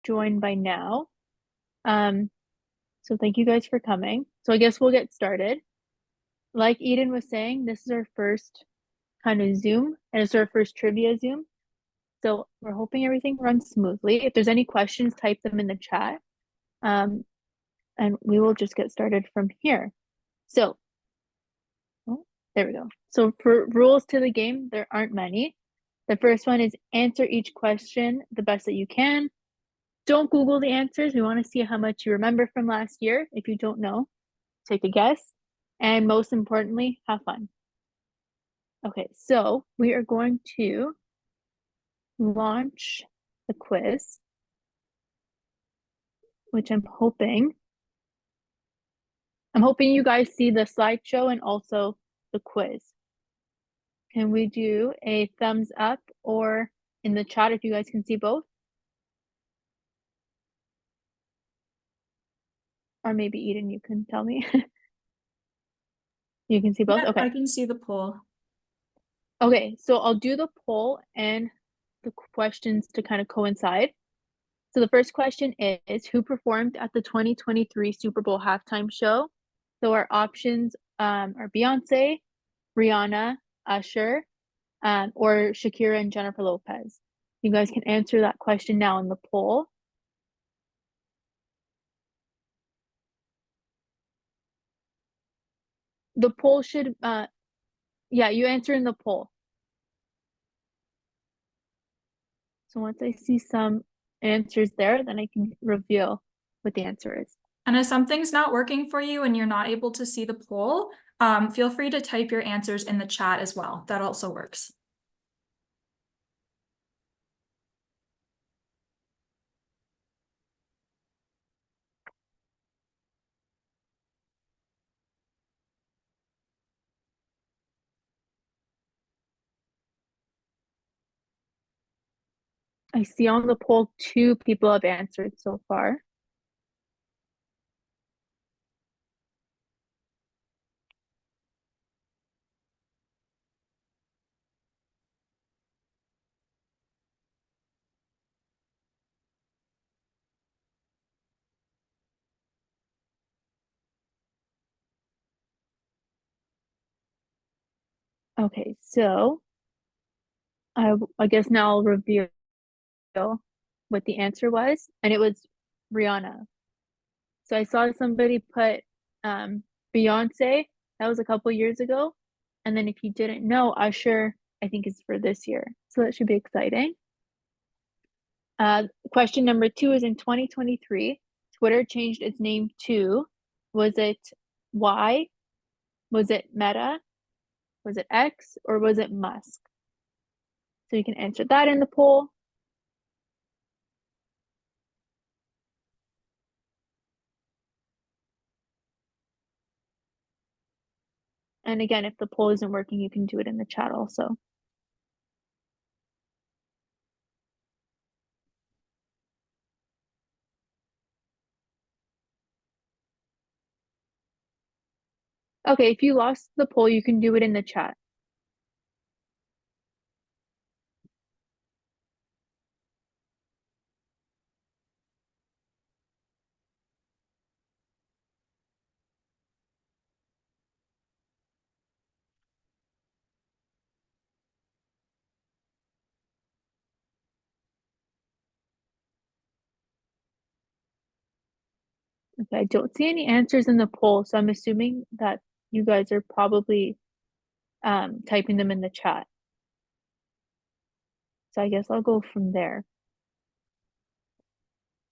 joined by now. So thank you guys for coming. So I guess we'll get started. Like Eden was saying, this is our first kind of Zoom, and it's our first trivia Zoom. So we're hoping everything runs smoothly. If there's any questions, type them in the chat. And we will just get started from here. So, oh, there we go. So for rules to the game, there aren't many. The first one is answer each question the best that you can. Don't Google the answers. We want to see how much you remember from last year. If you don't know, take a guess. And most importantly, have fun. Okay, so we are going to launch the quiz, which I'm hoping you guys see the slideshow and also the quiz. Can we do a thumbs up or in the chat if you guys can see both? Or maybe Eden, you can tell me. You can see both? Yeah, Okay. I can see the poll. Okay, so I'll do the poll and the questions to kind of coincide. So the first question is who performed at the 2023 Super Bowl halftime show? So our options are Beyonce, Rihanna, Usher, or Shakira and Jennifer Lopez. You guys can answer that question now in the poll. The poll should, yeah, you answer in the poll. So once I see some answers there, then I can reveal what the answer is. And if something's not working for you and you're not able to see the poll, feel free to type your answers in the chat as well. That also works. I see on the poll 2 people have answered so far. Okay, so I guess now I'll reveal what the answer was, and it was Rihanna. So I saw somebody put Beyonce. That was a couple years ago. And then if you didn't know, Usher, I think is for this year. So that should be exciting. Question number 2 is in 2023, Twitter changed its name to, was it Y? Was it Meta? Was it X? Or was it Musk? So you can answer that in the poll. And again, if the poll isn't working, you can do it in the chat also. Okay, if you lost the poll, you can do it in the chat. Okay, I don't see any answers in the poll, so I'm assuming that you guys are probably typing them in the chat. So I guess I'll go from there.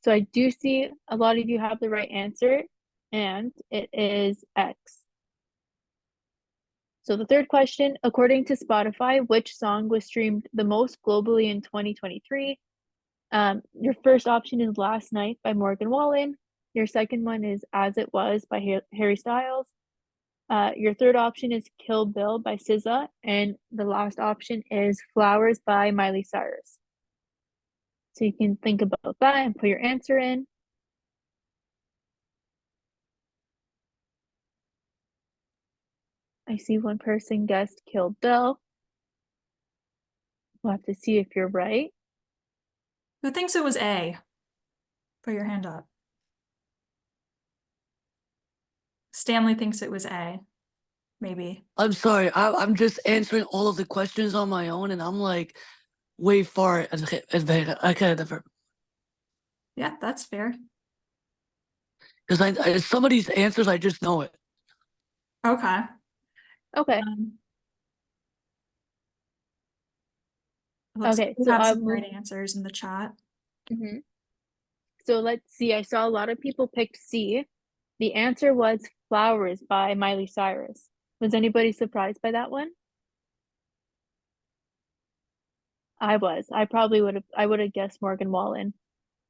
So I do see a lot of you have the right answer, and it is X. So the third question, according to Spotify, which song was streamed the most globally in 2023? Your first option is Last Night by Morgan Wallen. Your second one is As It Was by Harry Styles. Your third option is Kill Bill by SZA. And the last option is Flowers by Miley Cyrus. So you can think about that and put your answer in. I see one person guessed Kill Bill. We'll have to see if you're right. Who thinks it was A? Put your hand up. Stanley thinks it was A, maybe. I'm sorry. I'm just answering all of the questions on my own, and I'm like way far ahead of her. Yeah, that's fair. Because some of these answers, I just know it. Okay. Okay. It looks like Okay, we so have I'll some move. right answers in the chat. So let's see. I saw a lot of people picked C. The answer was Flowers by Miley Cyrus. Was anybody surprised by that one? I was. I probably would have guessed Morgan Wallen.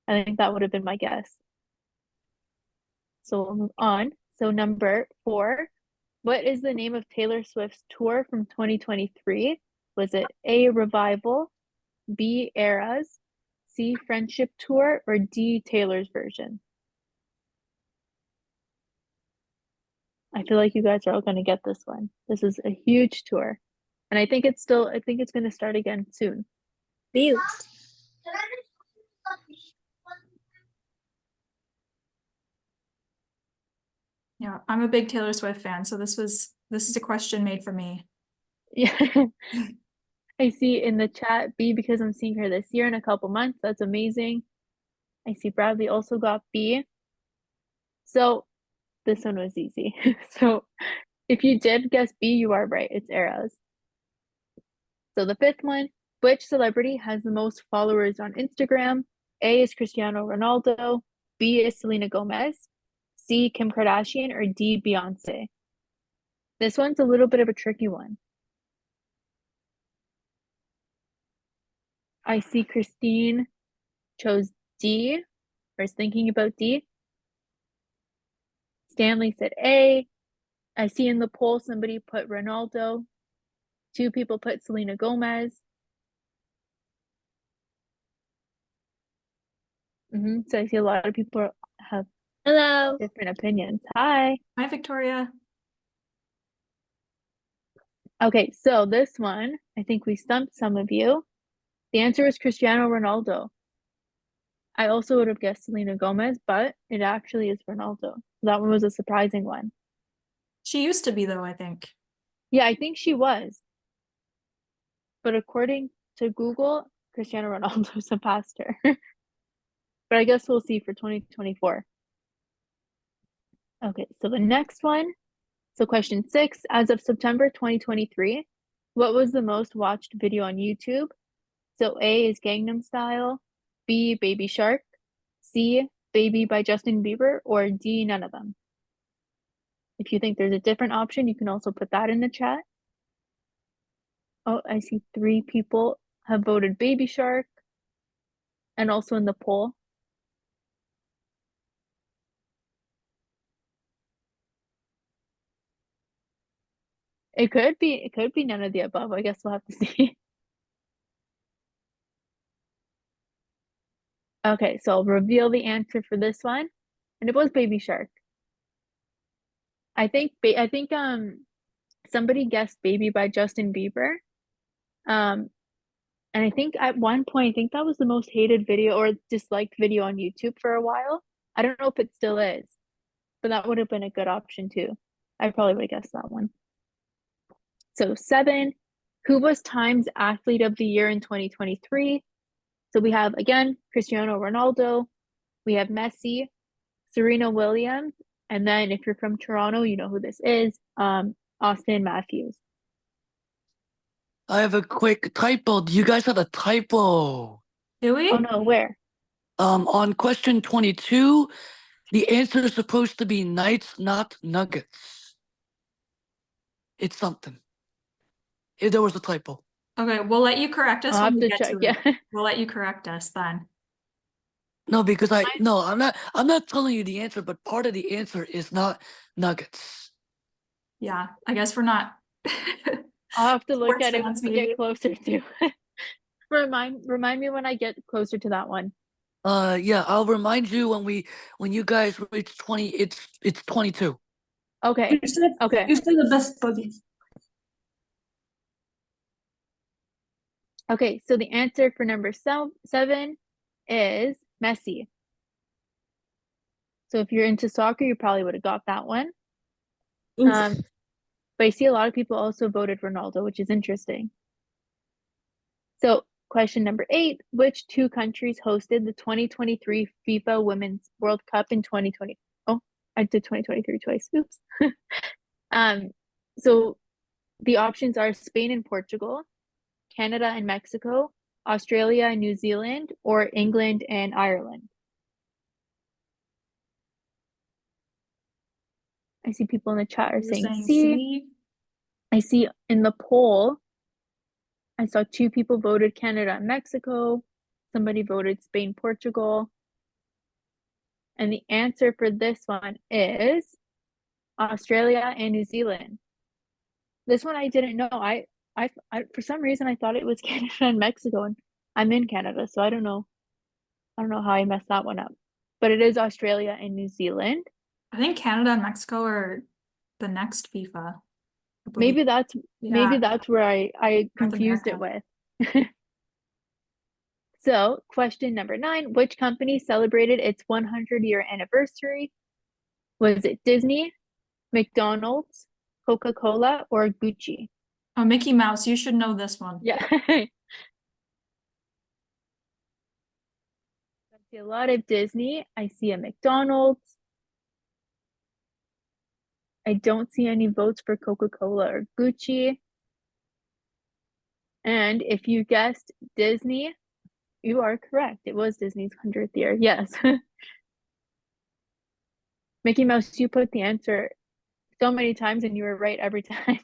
I think that would have been my guess. So we'll move on. So number 4, what is the name of Taylor Swift's tour from 2023? Was it A, Revival, B, Eras, C, Friendship Tour, or D, Taylor's version? I feel like you guys are all going to get this one. This is a huge tour. And I think it's going to start again soon. Mute. Yeah, I'm a big Taylor Swift fan, so this is a question made for me. Yeah. I see in the chat B because I'm seeing her this year in a couple months. That's amazing. I see Bradley also got B. So this one was easy. So if you did guess B, you are right. It's Eras. So the 5th one, which celebrity has the most followers on Instagram? A is Cristiano Ronaldo, B is Selena Gomez, C Kim Kardashian, or D Beyonce? This one's a little bit of a tricky one. I see Christine chose D, or is thinking about D. Stanley said A. I see in the poll somebody put Ronaldo. 2 people put Selena Gomez. So I see a lot of people have Hello. different opinions. Hi. Hi, Victoria. Okay, so this one, I think we stumped some of you. The answer is Cristiano Ronaldo. I also would have guessed Selena Gomez, but it actually is Ronaldo. That one was a surprising one. She used to be, though, I think. Yeah, I think she was. But according to Google, Cristiano Ronaldo surpassed her. But I guess we'll see for 2024. Okay, so the next one. So question 6, as of September 2023, what was the most watched video on YouTube? So A is Gangnam Style, B, Baby Shark, C, Baby by Justin Bieber, or D, none of them. If you think there's a different option, you can also put that in the chat. Oh, I see 3 people have voted Baby Shark, and also in the poll. It could be none of the above. I guess we'll have to see. Okay, so I'll reveal the answer for this one, and it was Baby Shark. I think somebody guessed Baby by Justin Bieber. And I think at one point, I think that was the most hated video or disliked video on YouTube for a while. I don't know if it still is, but that would have been a good option too. I probably would have guessed that one. So 7, who was Time's Athlete of the Year in 2023? So we have, again, Cristiano Ronaldo, we have Messi, Serena Williams, and then if you're from Toronto, you know who this is, Austin Matthews. I have a quick typo. You guys have a typo. Do we? Oh no, where? On question 22, the answer is supposed to be Knights, not Nuggets. It's something. There was a typo. Okay, we'll let you correct us I'll when have we to get check, to yeah. it. We'll let you correct us then. No, because I'm not telling you the answer, but part of the answer is not Nuggets. Yeah, I guess we're not. I'll have to look Sports at it when fans, we maybe. get closer to. Remind me when I get closer to that one. Yeah, I'll remind you when you guys reach 20. It's 22. Okay. Okay. You said the best buddy. Okay. So the answer for number 7 is Messi. So if you're into soccer, you probably would have got that one. But I see a lot of people also voted Ronaldo, which is interesting. So question number 8, which 2 countries hosted the 2023 FIFA Women's World Cup in 2020? Oh, I did 2023 twice. Oops. So the options are Spain and Portugal, Canada and Mexico, Australia and New Zealand, or England and Ireland. I see people in the chat are You're saying saying C. C. I see in the poll, I saw 2 people voted Canada and Mexico. Somebody voted Spain, Portugal. And the answer for this one is Australia and New Zealand. This one I didn't know. I for some reason I thought it was Canada and Mexico, and I'm in Canada, so I don't know. I don't know how I messed that one up. But it is Australia and New Zealand. I think Canada and Mexico are the next FIFA. I believe. Maybe that's Yeah, where I North confused it America. with. So, question number 9, which company celebrated its 100-year anniversary? Was it Disney, McDonald's, Coca-Cola, or Gucci? Oh, Mickey Mouse, you should know this one. Yeah. I see a lot of Disney. I see a McDonald's. I don't see any votes for Coca-Cola or Gucci. And if you guessed Disney, you are correct. It was Disney's 100th year. Yes. Mickey Mouse, you put the answer so many times and you were right every time.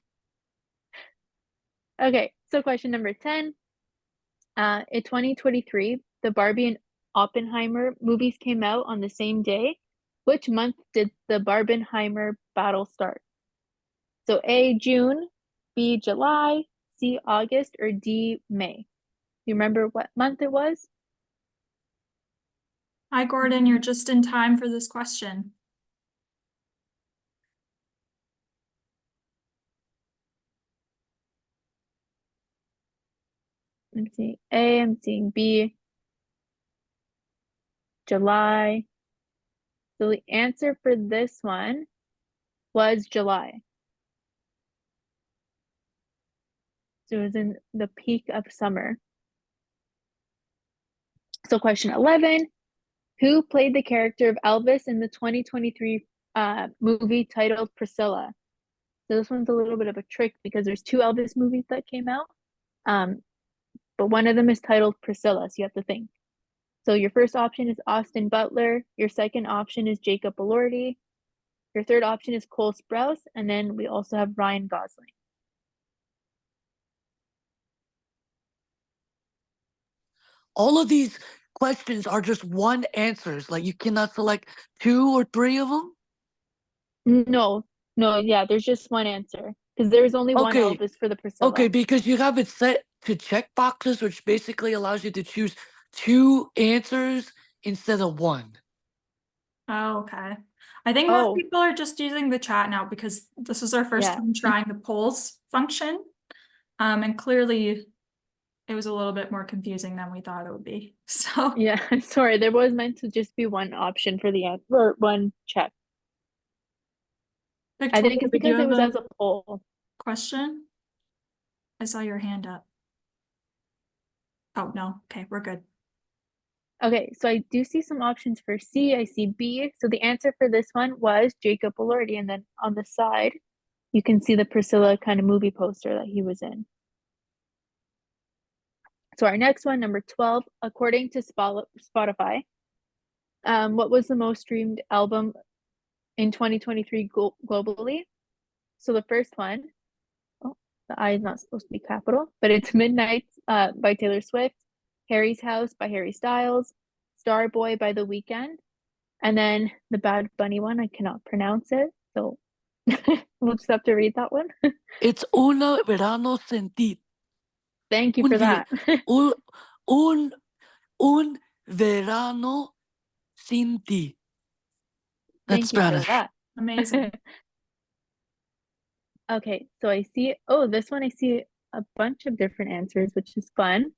Okay, so question number 10. In 2023, the Barbie and Oppenheimer movies came out on the same day. Which month did the Barbenheimer battle start? So A, June, B, July, C, August, or D, May? You remember what month it was? Hi, Gordon, you're just in time for this question. I'm seeing A, I'm seeing B, July. So the answer for this one was July. So it was in the peak of summer. So question 11, who played the character of Elvis in the 2023 movie titled Priscilla? So this one's a little bit of a trick because there's 2 Elvis movies that came out. But one of them is titled Priscilla, so you have to think. So your first option is Austin Butler, your second option is Jacob Elordi, your third option is Cole Sprouse, and then we also have Ryan Gosling. All of these questions are just one answers. Like you cannot select 2 or 3 of them. No, yeah, there's just one answer because there's only one Okay. Elvis for the Priscilla. Okay, because you have it set to check boxes, which basically allows you to choose 2 answers instead of 1. Oh, okay. I think most people are just using the chat now because this is our first time trying the polls function. And clearly it was a little bit more confusing than we thought it would be. So Yeah, sorry, there was meant to just be one option for the answer, or one check. I Victoria, think it's did you because it have was a as a poll. question? I saw your hand up. Oh, no. Okay, we're good. Okay, so I do see some options for C. I see B. So the answer for this one was Jacob Elordi. And then on the side, you can see the Priscilla kind of movie poster that he was in. So our next one, number 12, according to Spotify, what was the most streamed album in 2023 globally? So the first one, oh, the I is not supposed to be capital, but it's Midnight by Taylor Swift, Harry's House by Harry Styles, Starboy by The Weeknd, and then the Bad Bunny one, I cannot pronounce it, so we'll just have to read that one. It's un verano sin ti. Thank you for that. Un verano sin ti. That's Thank you for Spanish. that. Amazing. Okay, so I see, this one I see a bunch of different answers, which is fun.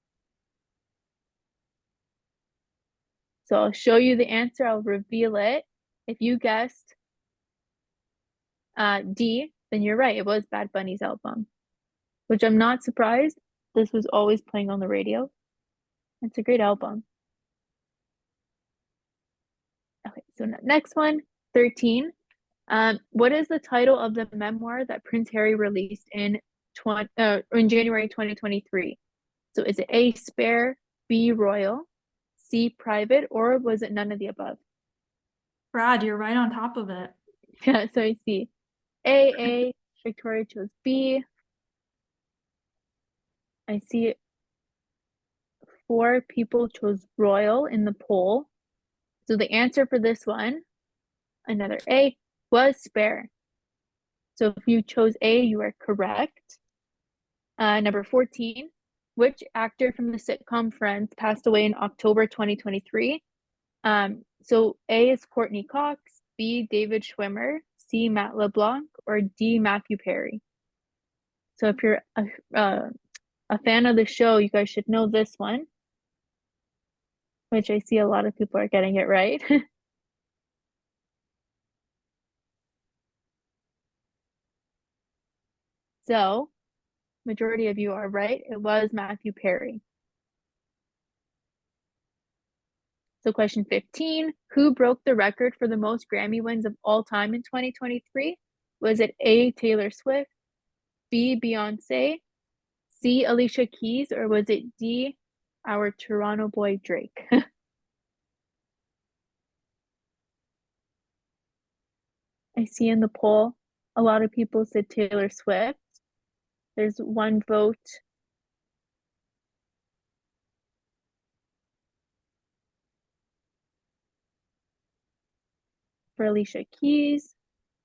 So I'll show you the answer, I'll reveal it. If you guessed D, then you're right. It was Bad Bunny's album, which I'm not surprised. This was always playing on the radio. It's a great album. Okay, so next one, 13. What is the title of the memoir that Prince Harry released in January 2023? So is it A, Spare, B, Royal, C, Private, or was it none of the above? Brad, you're right on top of it. Yeah, so I see A, Victoria chose B. I see 4 people chose Royal in the poll. So the answer for this one, another A, was Spare. So if you chose A, you are correct. Number 14, which actor from the sitcom Friends passed away in October 2023? So A is Courtney Cox, B, David Schwimmer, C, Matt LeBlanc, or D, Matthew Perry. So if you're a fan of the show, you guys should know this one, which I see a lot of people are getting it right. So, majority of you are right. It was Matthew Perry. So question 15, who broke the record for the most Grammy wins of all time in 2023? Was it A, Taylor Swift, B, Beyonce, C, Alicia Keys, or was it D, our Toronto boy Drake? I see in the poll, a lot of people said Taylor Swift. There's 1 vote. For Alicia Keys.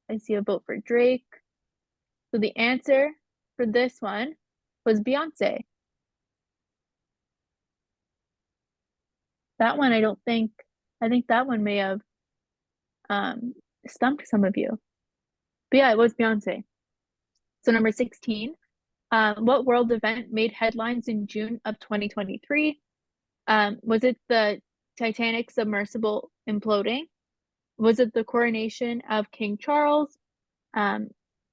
I see a vote for Drake. So the answer for this one was Beyonce. That one, I think that one may have stumped some of you. But yeah, it was Beyonce. So number 16, what world event made headlines in June of 2023? Was it the Titanic submersible imploding? Was it the coronation of King Charles?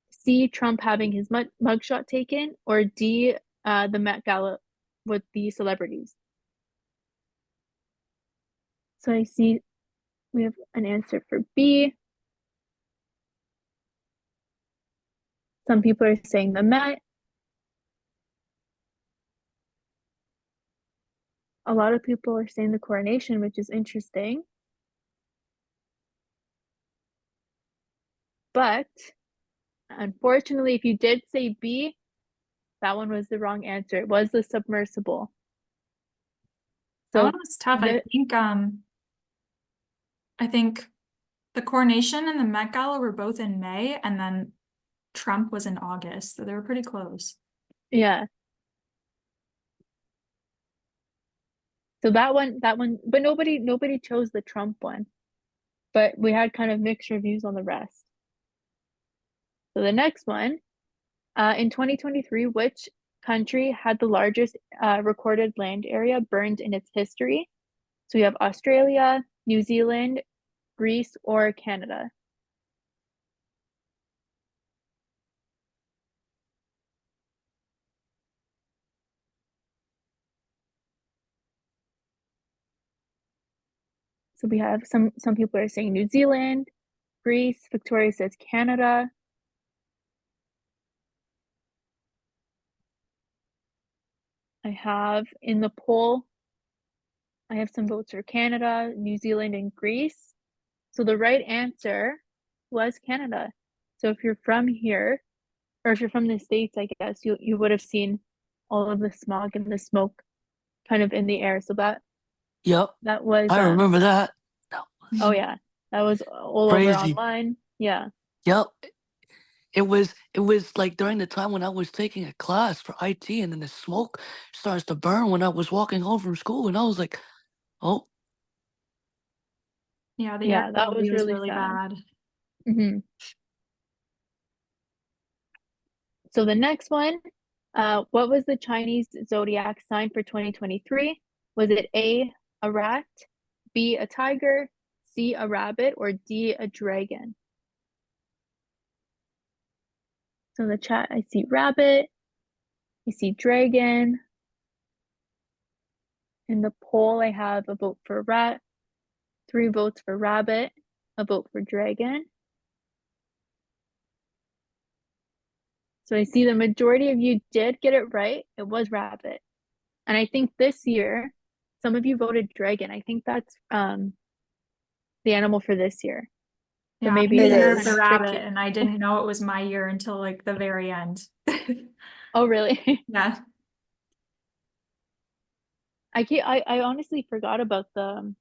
C, Trump having his mugshot taken? Or D, the Met Gala with the celebrities? So I see we have an answer for B. Some people are saying the Met. A lot of people are saying the coronation, which is interesting. But unfortunately, if you did say B, that one was the wrong answer. It was the submersible. That So one was tough. I think the coronation and the Met Gala were both in May, and then Trump was in August, so they were pretty close. yeah. So that one, but nobody chose the Trump one. But we had kind of mixed reviews on the rest. So the next one, in 2023, which country had the largest recorded land area burned in its history? So we have Australia, New Zealand, Greece, or Canada. So we have some people are saying New Zealand, Greece. Victoria says Canada. I have in the poll, I have some votes for Canada, New Zealand, and Greece. So the right answer was Canada. So if you're from here, or if you're from the States, I guess you would have seen all of the smog and the smoke kind of in the air. So that was I remember that. Oh yeah, that was all crazy. over online. Yeah. Yep. It was like during the time when I was taking a class for IT, and then the smoke starts to burn when I was walking home from school, and I was like, oh. Yeah, the air that was quality was really bad. So the next one, what was the Chinese zodiac sign for 2023? Was it A, a rat, B, a tiger, C, a rabbit, or D, a dragon? So in the chat, I see rabbit, I see dragon. In the poll, I have a vote for rat, 3 votes for rabbit, a vote for dragon. So I see the majority of you did get it right. It was rabbit. And I think this year, some of you voted dragon. I think that's the animal for this year. So Yeah, maybe I it deserved was the kind of rabbit, tricky. and I didn't know it was my year until like the very end. Oh, really? Yeah. I honestly forgot about the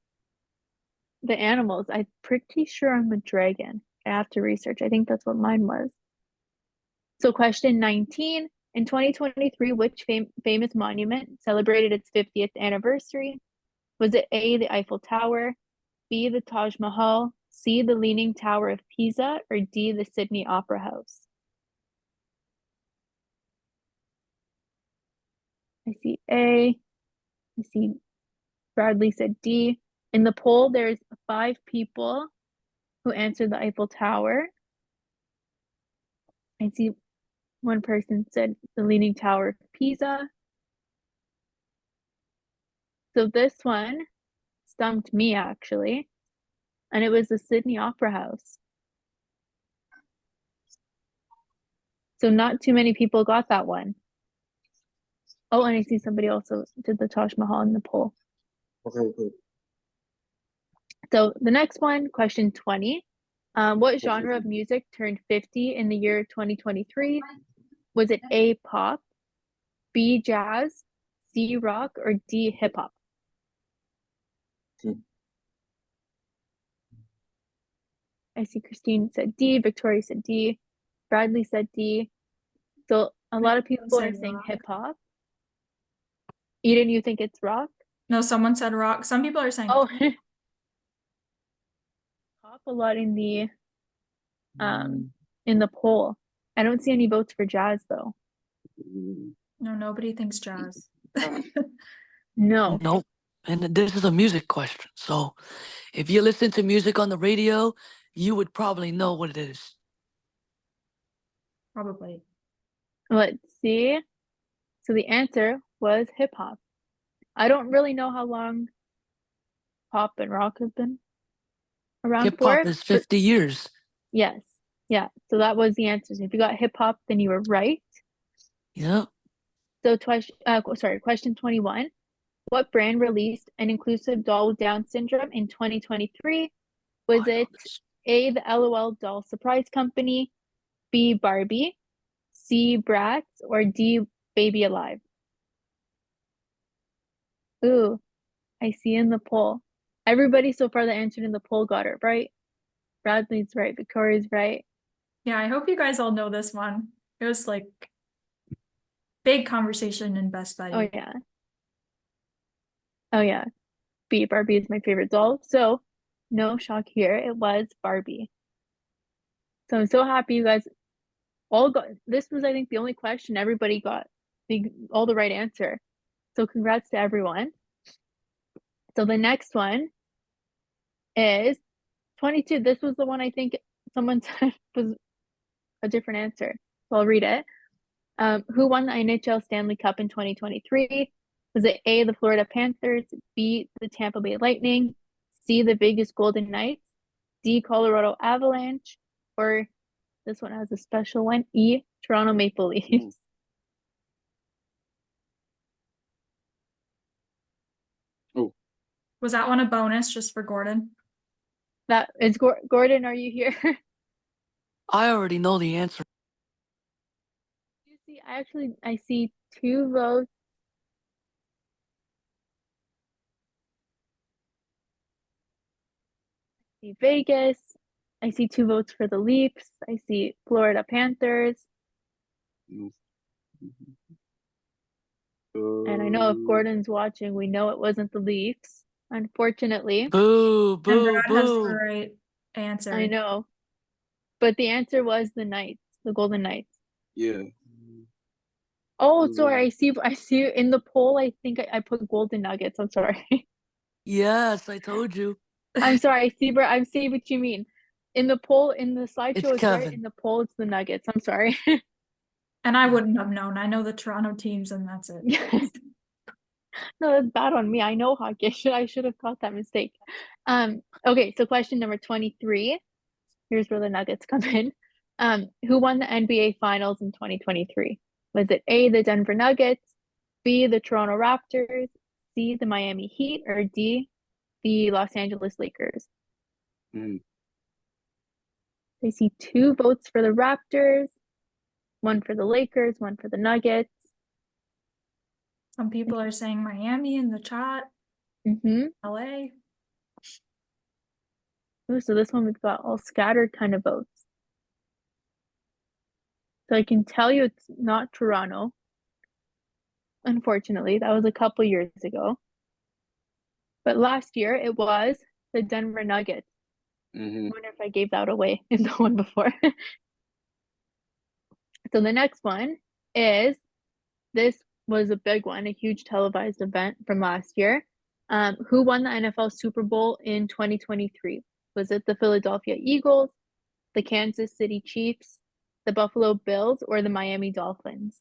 animals. I'm pretty sure I'm a dragon. I have to research. I think that's what mine was. So question 19. In 2023, which famous monument celebrated its 50th anniversary? Was it A, the Eiffel Tower, B, the Taj Mahal, C, the Leaning Tower of Pisa, or D, the Sydney Opera House? I see A. I see Bradley said D. In the poll, there's 5 people who answered the Eiffel Tower. I see one person said the Leaning Tower of Pisa. So this one stumped me actually, and it was the Sydney Opera House. So not too many people got that one. Oh, and I see somebody also did the Taj Mahal in the poll. Okay. So the next one, question 20. What genre of music turned 50 in the year 2023? Was it A, pop, B, jazz, C, rock, or D, hip hop? I see Christine said D, Victoria said D, Bradley said D. So a lot of people are saying hip hop. Eden, you think it's rock? No, someone said rock. Some people are saying Oh, pop a lot in the poll. I don't see any votes for jazz though. no, nobody thinks jazz. No. Nope. And this is a music question. So if you listen to music on the radio, you would probably know what it is. Probably. Let's see. So the answer was hip hop. I don't really know how long pop and rock have been around Hip for. hop is 50 years. Yes. Yeah. So that was the answer. So if you got hip hop, then you were right. Yeah. So question 21. What brand released an inclusive doll with Down syndrome in 2023? Was it A, the LOL Doll Surprise Company, B, Barbie, C, Bratz, or D, Baby Alive? Ooh, I see in the poll. Everybody so far that answered in the poll got it right. Bradley's right. Victoria's right. Yeah, I hope you guys all know this one. It was like big conversation in Best Buddy. Oh yeah. Oh yeah. B, Barbie is my favorite doll. So no shock here. It was Barbie. So I'm so happy you guys all got this. Was I think the only question everybody got all the right answer. So congrats to everyone. So the next one is 22. This was the one I think someone said was a different answer. So I'll read it. Who won the NHL Stanley Cup in 2023? Was it A, the Florida Panthers, B, the Tampa Bay Lightning, C, the Vegas Golden Knights, D, Colorado Avalanche, or this one has a special one, E, Toronto Maple Leafs? Oh. Was that one a bonus just for Gordon? That is Gordon, are you here? I already know the answer. You see, I see 2 votes. I see Vegas. I see 2 votes for the Leafs. I see Florida Panthers. And I know if Gordon's watching, we know it wasn't the Leafs, unfortunately. Boo, And boo, Brad has the boo. right answer. I know. But the answer was the Knights, the Golden Knights. Yeah. Oh, sorry. I see in the poll, I think I put Golden Nuggets. I'm sorry. Yes, I told you. I'm sorry, I see what you mean. In the poll, in the slideshow, It's it's right. Kevin. In the poll, it's the Nuggets. I'm sorry. And I wouldn't have known. I know the Toronto teams and that's it. Yes. No, that's bad on me. I know hockey. I should have caught that mistake. Okay, so question number 23. Here's where the Nuggets come in. Who won the NBA Finals in 2023? Was it A, the Denver Nuggets, B, the Toronto Raptors, C, the Miami Heat, or D, the Los Angeles Lakers? Mm. I see 2 votes for the Raptors, 1 for the Lakers, 1 for the Nuggets. Some people are saying Miami in the chat, Mm-hmm. LA. Ooh, so this one we've got all scattered kind of votes. So I can tell you it's not Toronto. Unfortunately, that was a couple years ago. But last year it was the Denver Nuggets. Mm-hmm. I wonder if I gave that away in the one before. So the next one is, this was a big one, a huge televised event from last year. Who won the NFL Super Bowl in 2023? Was it the Philadelphia Eagles, the Kansas City Chiefs, the Buffalo Bills, or the Miami Dolphins?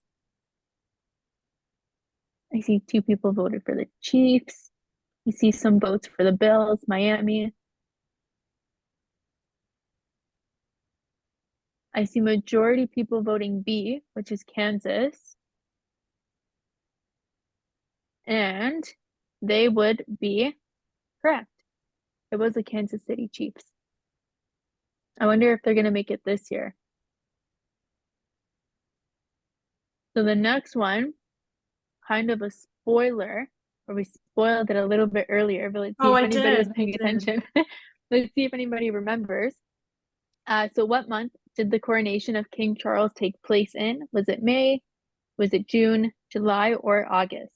I see 2 people voted for the Chiefs. You see some votes for the Bills, Miami. I see majority people voting B, which is Kansas. And they would be correct. It was the Kansas City Chiefs. I wonder if they're going to make it this year. So the next one, kind of a spoiler, or we spoiled it a little bit earlier, but let's see if anybody was paying attention. Let's see if anybody remembers. So what month did the coronation of King Charles take place in? Was it May? Was it June, July, or August?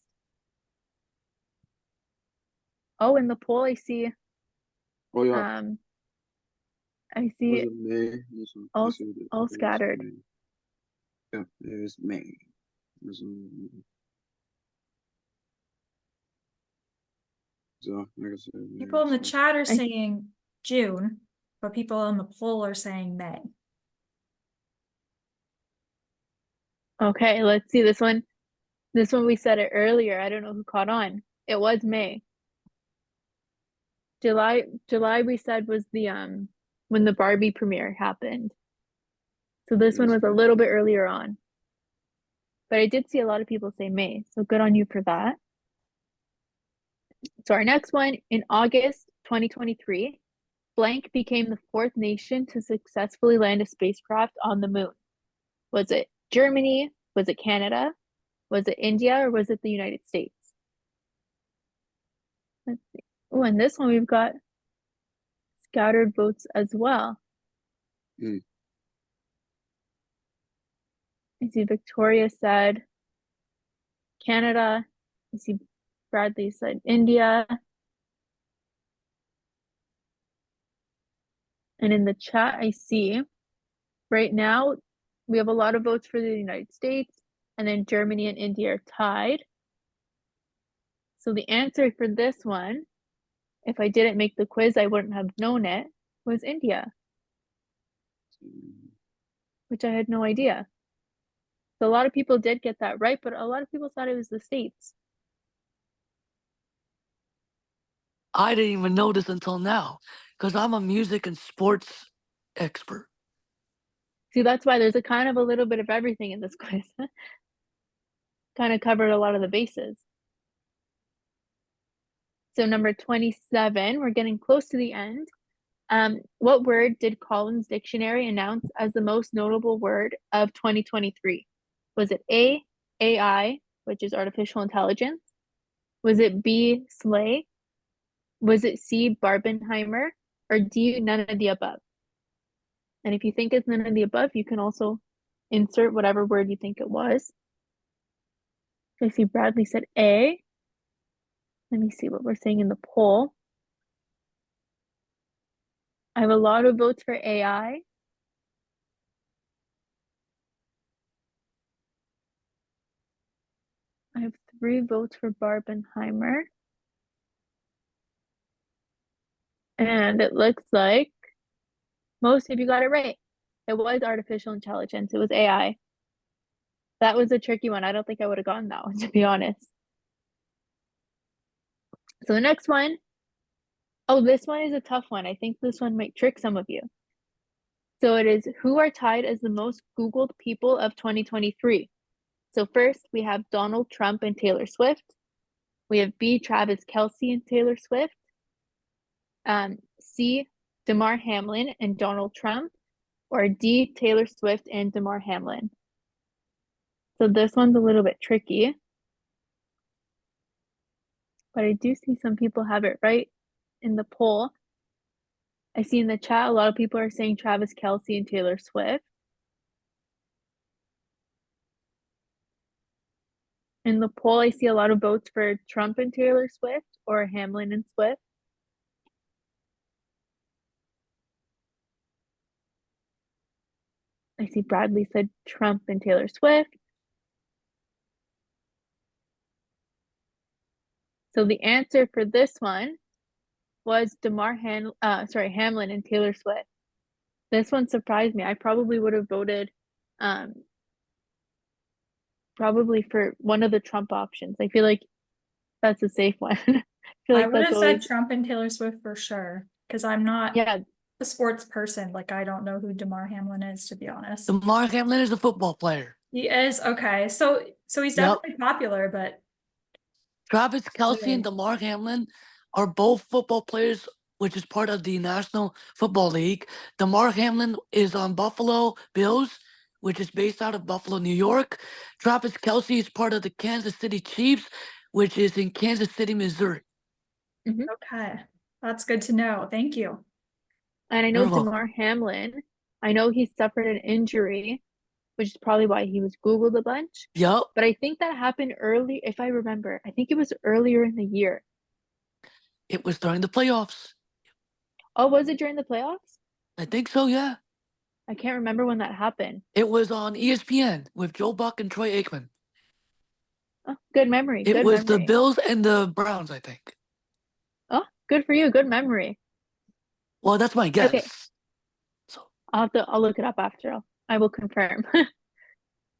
Oh, in the poll I see Oh yeah. I Was see it May? all Yes, it all was scattered. May. Yeah, it was May. It was May. So, like I said, May, People in the so. chat are saying June, but people in the poll are saying May. Okay, let's see this one. This one we said it earlier. I don't know who caught on. It was May. July we said was the when the Barbie premiere happened. So this one was a little bit earlier on. But I did see a lot of people say May, so good on you for that. So our next one, in August 2023, blank became the 4th nation to successfully land a spacecraft on the moon. Was it Germany? Was it Canada? Was it India, or was it the United States? Let's see. Oh, and this one we've got scattered votes as well. Mm. I see Victoria said Canada. I see Bradley said India. And in the chat, I see right now we have a lot of votes for the United States, and then Germany and India are tied. So the answer for this one, if I didn't make the quiz, I wouldn't have known it, was India, which I had no idea. So a lot of people did get that right, but a lot of people thought it was the States. I didn't even know this until now because I'm a music and sports expert. See, that's why there's a kind of a little bit of everything in this quiz. Kind of covered a lot of the bases. So number 27, we're getting close to the end. What word did Collins Dictionary announce as the most notable word of 2023? Was it A, AI, which is artificial intelligence? Was it B, slay? Was it C, Barbenheimer? Or D, none of the above? And if you think it's none of the above, you can also insert whatever word you think it was. I see Bradley said A. Let me see what we're saying in the poll. I have a lot of votes for AI. I have 3 votes for Barbenheimer. And it looks like most of you got it right. It was artificial intelligence. It was AI. That was a tricky one. I don't think I would have gotten that one, to be honest. So the next one, oh, this one is a tough one. I think this one might trick some of you. So it is, who are tied as the most Googled people of 2023? So first we have Donald Trump and Taylor Swift. We have B, Travis Kelce and Taylor Swift. C, Damar Hamlin and Donald Trump. Or D, Taylor Swift and Damar Hamlin. So this one's a little bit tricky. But I do see some people have it right in the poll. I see in the chat a lot of people are saying Travis Kelce and Taylor Swift. In the poll, I see a lot of votes for Trump and Taylor Swift or Hamlin and Swift. I see Bradley said Trump and Taylor Swift. So the answer for this one was Hamlin and Taylor Swift. This one surprised me. I probably would have voted probably for one of the Trump options. I feel like that's a safe one. I feel I like would that's have always said Trump and Taylor Swift for sure, because I'm not yeah. a sports person. Like, I don't know who Damar Hamlin is, to be honest. Damar Hamlin is a football player. He is, okay. So he's Yep. definitely popular, but Travis Kelce Okay. and Damar Hamlin are both football players, which is part of the National Football League. Damar Hamlin is on Buffalo Bills, which is based out of Buffalo, New York. Travis Kelce is part of the Kansas City Chiefs, which is in Kansas City, Missouri. okay. That's good to know. Thank you. And I know You're welcome. Damar Hamlin, I know he suffered an injury, which is probably why he was Googled a bunch. Yep. But I think that happened early, if I remember. I think it was earlier in the year. It was during the playoffs. Oh, was it during the playoffs? I think so, yeah. I can't remember when that happened. It was on ESPN with Joe Buck and Troy Aikman. Oh, good memory. It Good was the memory. Bills and the Browns, I think. Oh, good for you. Good memory. Well, that's my guess. Okay. So I'll look it up after. I will confirm.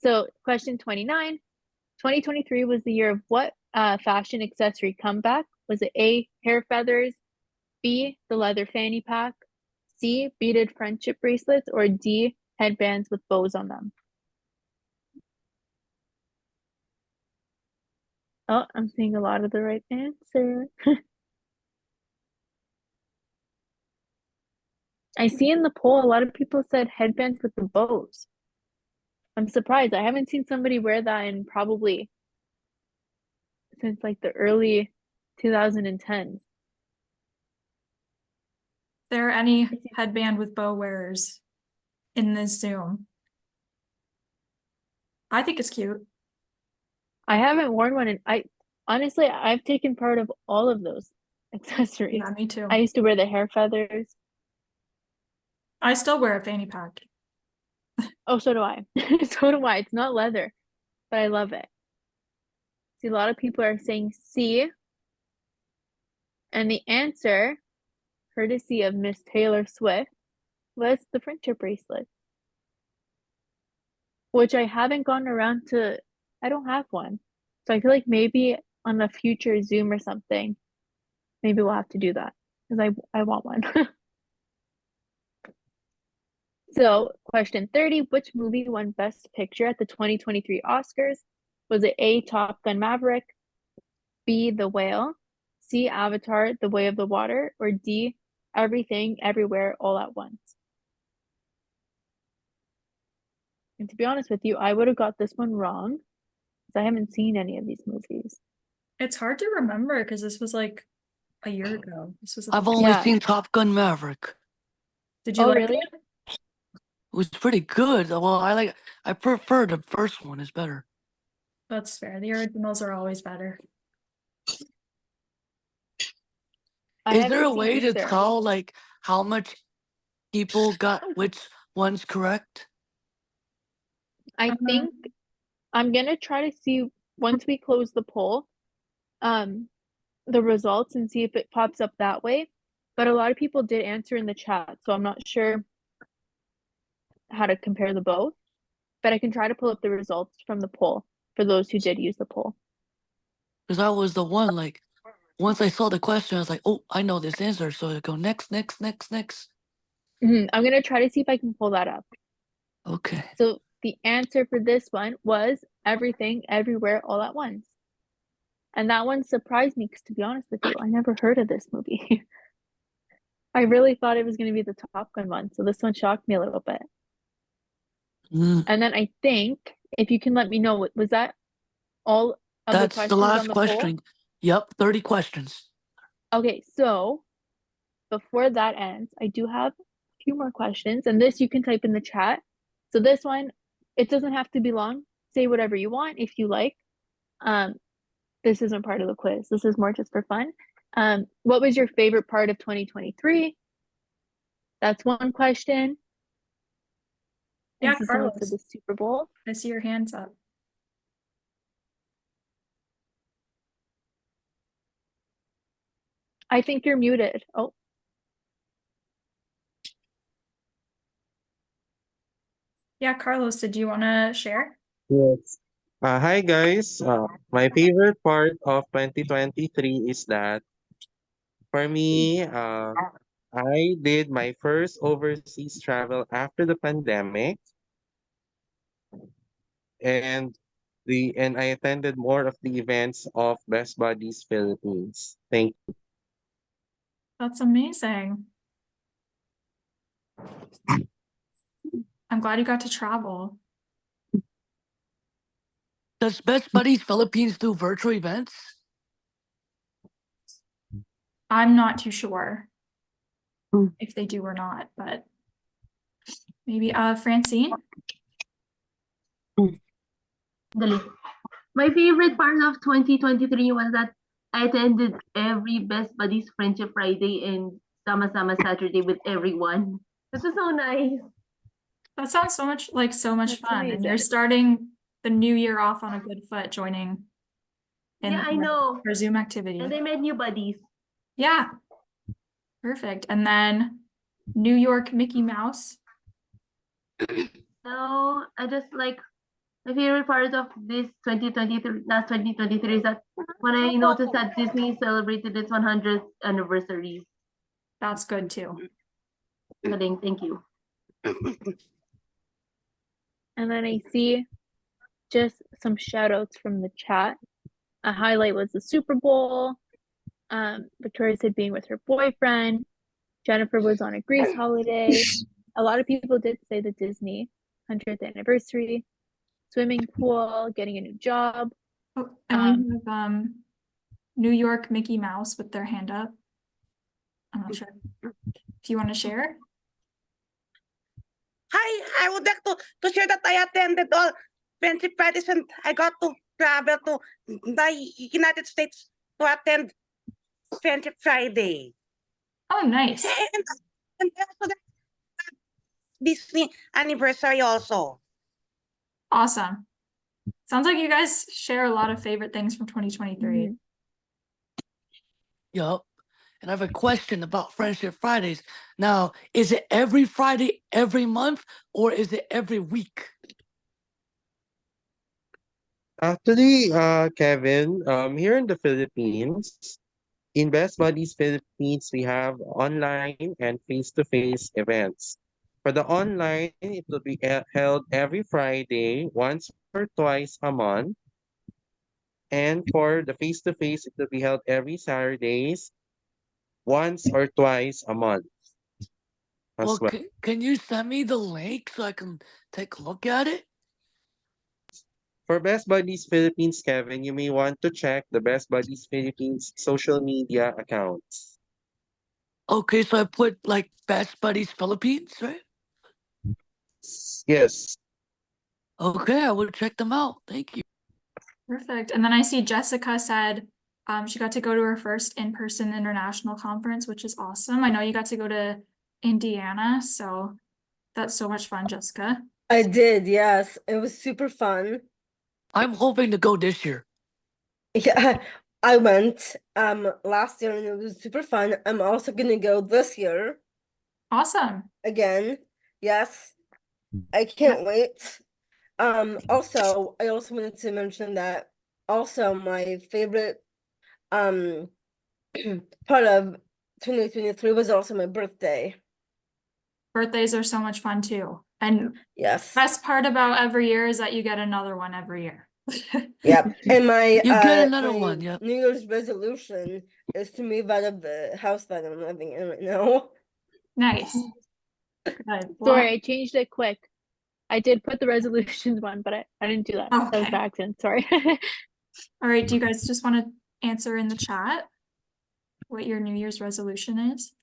So question 29. 2023 was the year of what fashion accessory comeback? Was it A, hair feathers, B, the leather fanny pack, C, beaded friendship bracelets, or D, headbands with bows on them? Oh, I'm seeing a lot of the right answer. I see in the poll a lot of people said headbands with the bows. I'm surprised. I haven't seen somebody wear that in probably since like the early 2010s. There are any headband with bow wearers in this Zoom? I think it's cute. I haven't worn one, and honestly I've taken part of all of those accessories. Yeah, me too. I used to wear the hair feathers. I still wear a fanny pack. Oh, so do I. So do I. It's not leather, but I love it. See, a lot of people are saying C, and the answer, courtesy of Miss Taylor Swift, was the friendship bracelet, which I haven't gotten around to. I don't have one, so I feel like maybe on a future Zoom or something, maybe we'll have to do that because I want one. So, question 30, which movie won Best Picture at the 2023 Oscars? Was it A, Top Gun Maverick, B, The Whale, C, Avatar, The Way of the Water, or D, Everything, Everywhere, All at Once? And to be honest with you, I would have got this one wrong because I haven't seen any of these movies. It's hard to remember because this was like a year ago. This was I've only Yeah. seen Top Gun Maverick. Did you Oh, like really? it? It was pretty good. Well, I prefer the first one is better. That's fair. The originals are always better. I Is there haven't a seen way to either. tell like how much people got which ones correct? I think I'm gonna try to see once we close the poll, the results and see if it pops up that way. but a lot of people did answer in the chat, so I'm not sure how to compare the both, but I can try to pull up the results from the poll for those who did use the poll. Because I was the one, like, once I saw the question, I was like, oh, I know this answer. So I go next. I'm gonna try to see if I can pull that up. Okay. So the answer for this one was Everything, Everywhere, All at Once. And that one surprised me because, to be honest with you, I never heard of this movie. I really thought it was going to be the Top Gun one. So this one shocked me a little bit. And then I think, if you can let me know, was that all of the That's the questions on last the poll? question. Yep, 30 questions. Okay, so before that ends, I do have a few more questions, and this you can type in the chat. So this one, it doesn't have to be long. Say whatever you want if you like. This isn't part of the quiz. This is more just for fun. What was your favorite part of 2023? That's one question. Yeah, I see someone said Carlos, the Super Bowl. I see your hands up. I think you're muted. Oh, Yeah, Carlos, did you want to share? Yes. Hi guys. My favorite part of 2023 is that for me, I did my first overseas travel after the pandemic, and I attended more of the events of Best Buddies Philippines. Thank you. That's amazing. I'm glad you got to travel. Does Best Buddies Philippines do virtual events? I'm not too sure if they do or not, but maybe Francine? Dali. My favorite part of 2023 was that I attended every Best Buddies Friendship Friday and Sama Sama Saturday with everyone. This was so nice. That sounds so much That's fun. And you're amazing. starting the new year off on a good foot, joining in Yeah, I know. our Zoom activity. And I met new buddies. Yeah. Perfect. And then New York Mickey Mouse. So I just like my favorite part of this 2023, last 2023 is that when I noticed that Disney celebrated its 100th anniversary. That's good too. Galing, thank you. And then I see just some shout outs from the chat. A highlight was the Super Bowl. Victoria said being with her boyfriend. Jennifer was on a Greece holiday. A lot of people did say the Disney 100th anniversary, swimming pool, getting a new job. Oh, and we have New York Mickey Mouse with their hand up. I'm not sure. Do you want to share? Hi, I would like to share that I attended all Friendship Fridays and I got to travel to the United States to attend Friendship Friday. Oh, nice. And also the Disney anniversary also. Awesome. Sounds like you guys share a lot of favorite things from 2023. Mhm. Yup. And I have a question about Friendship Fridays. Now, is it every Friday, every month, or is it every week? Actually, Kevin, here in the Philippines, in Best Buddies Philippines, we have online and face-to-face events. For the online, it will be held every Friday, once or twice a month. And for the face-to-face, it will be held every Saturdays, once or twice a month Well, as well. can you send me the link so I can take a look at it? For Best Buddies Philippines, Kevin, you may want to check the Best Buddies Philippines social media accounts. Okay, so I put like Best Buddies Philippines, right? Yes. Okay, I will check them out. Thank you. Perfect. And then I see Jessica said she got to go to her first in-person international conference, which is awesome. I know you got to go to Indiana, so that's so much fun, Jessica. I did, yes. It was super fun. I'm hoping to go this year. Yeah, I went last year and it was super fun. I'm also gonna go this year Awesome. again. Yes, I can't wait. Also, I also wanted to mention that also my favorite part of 2023 was also my birthday. Birthdays are so much fun too. And Yes. best part about every year is that you get another one every year. Yep. And my You get another my one, yep. New Year's resolution is to move out of the house that I'm living in right now. Nice. Good. Well, Sorry, I changed it quick. I did put the resolutions one, but I didn't do that. That was okay. by accident. Sorry. All right. Do you guys just want to answer in the chat what your New Year's resolution is?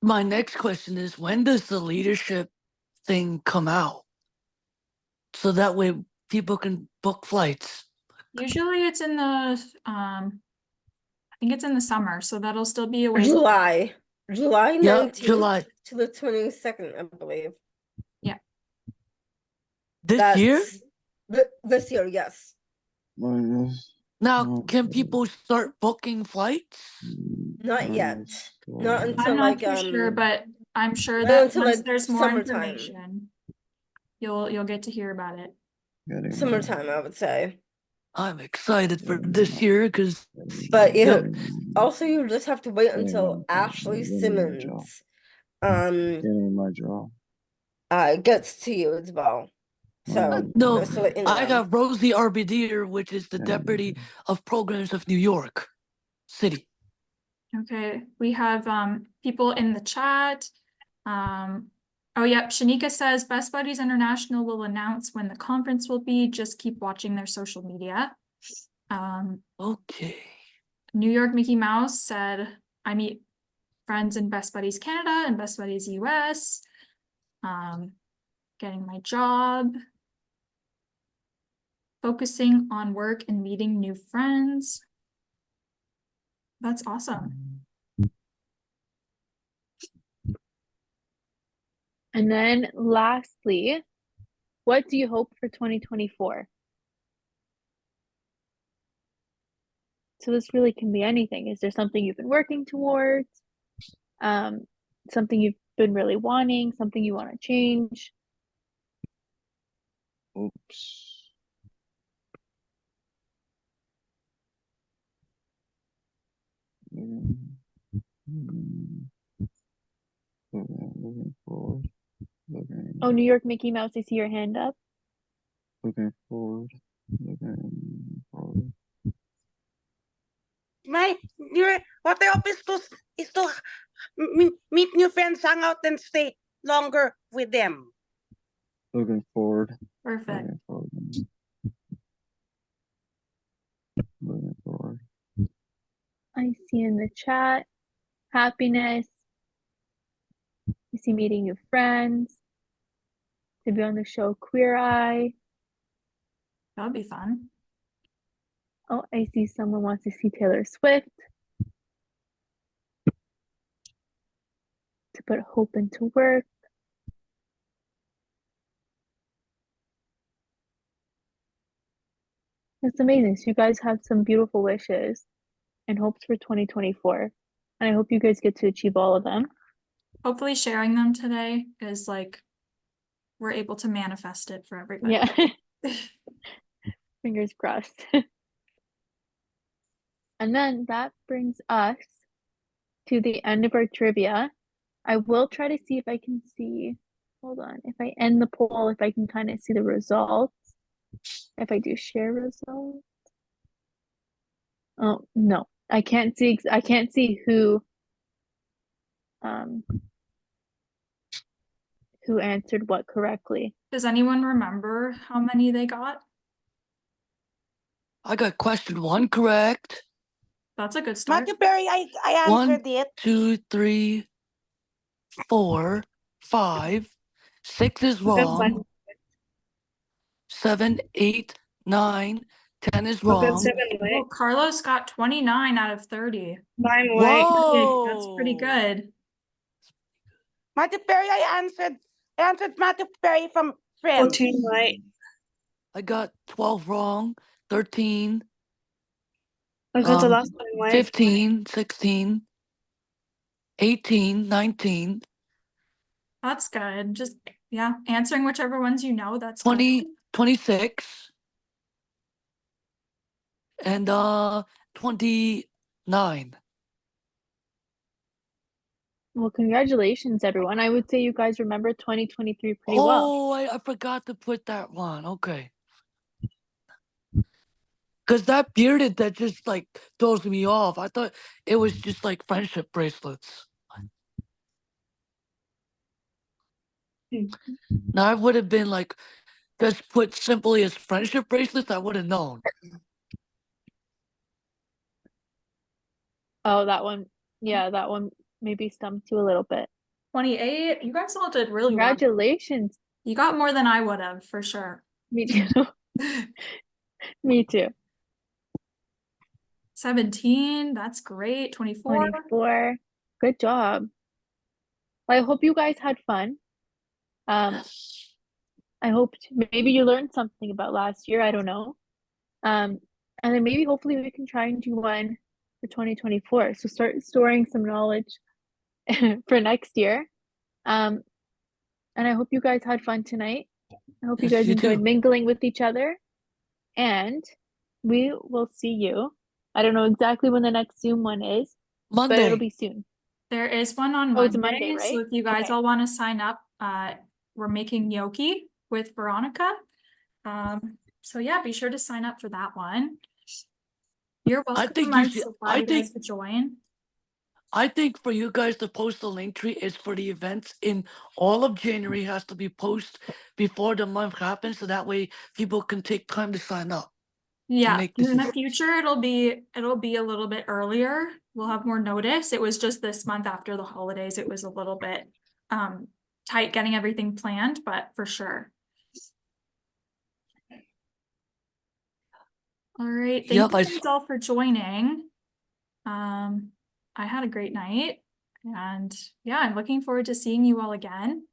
My next question is, when does the leadership thing come out? So that way people can book flights. Usually it's in the I think it's in the summer, so that'll still be a ways. July Yeah, 19th July. to the 22nd, I believe. Yeah. This year? This year, yes. Now, can people start booking flights? Not yet. Not until I'm not like too sure, but I'm sure not that until once like there's more summertime. information, you'll get to hear about it. Summertime, I would say. I'm excited for this year because But also you just have to wait until Ashley Simmons gets to you as well. So no, just to let you know. I got Rosie Arbiter, which is the deputy of programs of New York City. Okay, we have people in the chat. Oh yep, Shanika says Best Buddies International will announce when the conference will be. Just keep watching their social media. Okay. New York Mickey Mouse said, I meet friends in Best Buddies Canada and Best Buddies US. Getting my job. Focusing on work and meeting new friends. That's awesome. And then lastly, what do you hope for 2024? So this really can be anything. Is there something you've been working towards? Something you've been really wanting, something you want to change? Oops. Looking forward. Oh, New York Mickey Mouse, I see your hand up. Looking forward. Looking forward. What I hope is to meet new friends, hang out, and stay longer with them. Looking forward. Perfect. Looking forward. Looking forward. I see in the chat, happiness. I see meeting new friends. To be on the show Queer Eye. That would be fun. Oh, I see someone wants to see Taylor Swift. To put hope into work. That's amazing. So you guys have some beautiful wishes and hopes for 2024. And I hope you guys get to achieve all of them. Hopefully sharing them today is like, we're able to manifest it for everybody. Yeah. Fingers crossed. And then that brings us to the end of our trivia. I will try to see if I can see, hold on, if I end the poll, if I can kind of see the results. If I do share results. Oh, no, I can't see who answered what correctly. Does anyone remember how many they got? I got question 1 correct. That's a good start. Matthew Perry, I answered 1, it. 2, 3, 4, 5. 6 is wrong. 7, 8, 9, 10 is wrong. Well, Carlos got 29 out of 30. Whoa! That's pretty good. Matthew Perry, I answered Matthew Perry from Friends. 14 right. I got 12 wrong. 13, I got the last one right. 15, 16, 18, 19, That's good. Just, yeah, answering whichever ones you know, that's 20, good. 26, and 29. Well, congratulations, everyone. I would say you guys remember 2023 pretty well. Oh, I forgot to put that one. Okay. Because that bearded, that just like throws me off. I thought it was just like friendship bracelets. Now I would have been like, just put simply as friendship bracelets, I would have known. Oh, that one. Yeah, that one maybe stumped you a little bit. 28. You guys all did really well. Congratulations. You got more than I would have, for sure. Me too. Me too. 17. That's great. 24. 24. Good job. Well, I hope you guys had fun. I hope maybe you learned something about last year. I don't know. And then maybe hopefully we can try and do one for 2024. So start storing some knowledge for next year. And I hope you guys had fun tonight. I hope you Yes, guys you enjoyed too. mingling with each other. And we will see you. I don't know exactly when the next Zoom one is, but it'll Monday. be soon. There is one on Oh, it's a Monday, Monday, so right? if you guys Okay. all want to sign up, we're making gnocchi with Veronica. So yeah, be sure to sign up for that one. You're I welcome. think you I'm should. so glad you guys could join. I think for you guys to post the link tree is for the events in all of January has to be posted before the month happens, so that way people can take time to sign up. Yeah, make in the decisions. future it'll be a little bit earlier. We'll have more notice. It was just this month after the holidays. It was a little bit tight getting everything planned, but for sure. All right, thank Yep, you guys all for joining. I had a great night, and yeah, I'm looking forward to seeing you all again.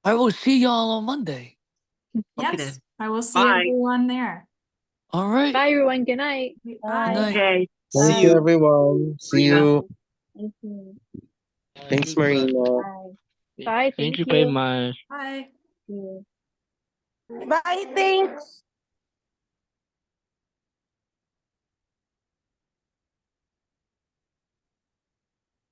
I will see y'all on Monday. Yes, I will see Bye. everyone there. All right. Bye, everyone. Good night. Bye. Good night. Okay. Thank See you, you. everyone. See Marina. you. Thank you. Thanks, Marina. Bye. Bye. Thank Thank you very you. much. Bye. Bye, thanks.